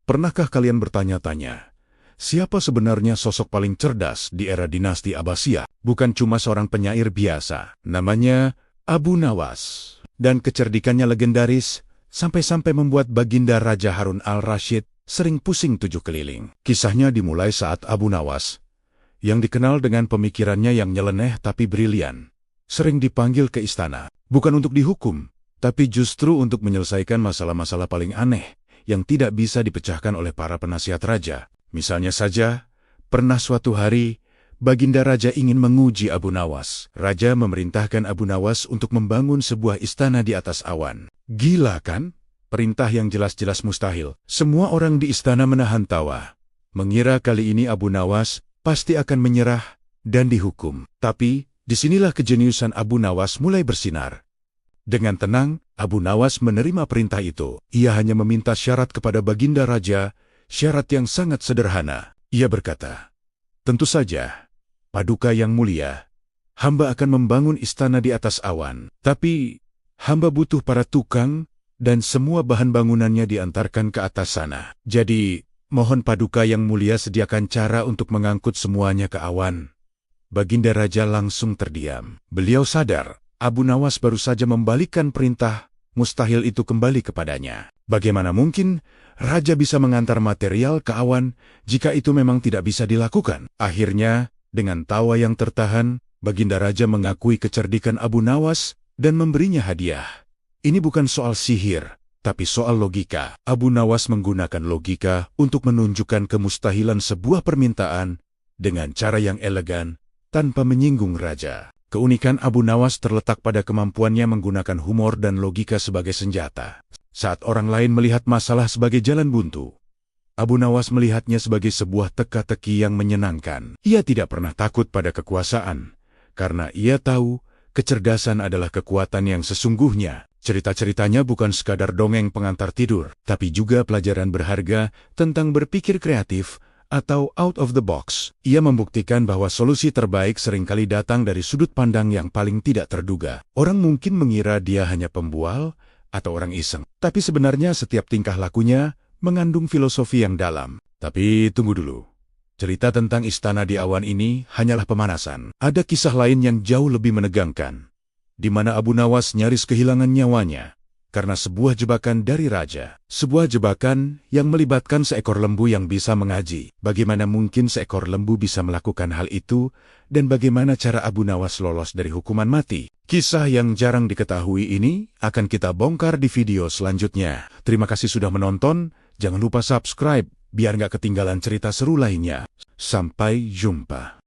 Pernahkah kalian bertanya-tanya, siapa sebenarnya sosok paling cerdas di era dinasti Abbasiyah? Bukan cuma seorang penyair biasa, namanya Abu Nawas. Dan kecerdikannya legendaris, sampai-sampai membuat Baginda Raja Harun al-Rashid sering pusing 7 keliling. Kisahnya dimulai saat Abu Nawas, yang dikenal dengan pemikirannya yang nyeleneh tapi brilian, sering dipanggil ke istana, bukan untuk dihukum, tapi justru untuk menyelesaikan masalah-masalah paling aneh yang tidak bisa dipecahkan oleh para penasihat raja. Misalnya saja, pernah suatu hari, Baginda Raja ingin menguji Abu Nawas. Raja memerintahkan Abu Nawas untuk membangun sebuah istana di atas awan. Gila kan? Perintah yang jelas-jelas mustahil. Semua orang di istana menahan tawa, mengira kali ini Abu Nawas pasti akan menyerah dan dihukum. Tapi, disinilah kejeniusan Abu Nawas mulai bersinar. Dengan tenang, Abu Nawas menerima perintah itu. Ia hanya meminta syarat kepada Baginda Raja, syarat yang sangat sederhana. Ia berkata, "Tentu saja, Paduka yang mulia, hamba akan membangun istana di atas awan. Tapi, hamba butuh para tukang dan semua bahan bangunannya diantarkan ke atas sana. Jadi, mohon Paduka yang mulia sediakan cara untuk mengangkut semuanya ke awan." Baginda Raja langsung terdiam. Beliau sadar, Abu Nawas baru saja membalikkan perintah mustahil itu kembali kepadanya. Bagaimana mungkin Raja bisa mengantar material ke awan jika itu memang tidak bisa dilakukan? Akhirnya, dengan tawa yang tertahan, Baginda Raja mengakui kecerdikan Abu Nawas dan memberinya hadiah. Ini bukan soal sihir, tapi soal logika. Abu Nawas menggunakan logika untuk menunjukkan kemustahilan sebuah permintaan dengan cara yang elegan tanpa menyinggung Raja. Keunikan Abu Nawas terletak pada kemampuannya menggunakan humor dan logika sebagai senjata. Saat orang lain melihat masalah sebagai jalan buntu, Abu Nawas melihatnya sebagai sebuah teka-teki yang menyenangkan. Ia tidak pernah takut pada kekuasaan, karena ia tahu kecerdasan adalah kekuatan yang sesungguhnya. Cerita-ceritanya bukan sekadar dongeng pengantar tidur, tapi juga pelajaran berharga tentang berpikir kreatif atau out of the box. Ia membuktikan bahwa solusi terbaik seringkali datang dari sudut pandang yang paling tidak terduga. Orang mungkin mengira dia hanya pembual atau orang iseng, tapi sebenarnya setiap tingkah lakunya mengandung filosofi yang dalam. Tapi tunggu dulu. Cerita tentang istana di awan ini hanyalah pemanasan. Ada kisah lain yang jauh lebih menegangkan, di mana Abu Nawas nyaris kehilangan nyawanya karena sebuah jebakan dari Raja. Sebuah jebakan yang melibatkan seekor lembu yang bisa mengaji. Bagaimana mungkin seekor lembu bisa melakukan hal itu, dan bagaimana cara Abu Nawas lolos dari hukuman mati? Kisah yang jarang diketahui ini akan kita bongkar di video selanjutnya. Terima kasih sudah menonton, jangan lupa subscribe biar nggak ketinggalan cerita seru lainnya. Sampai jumpa.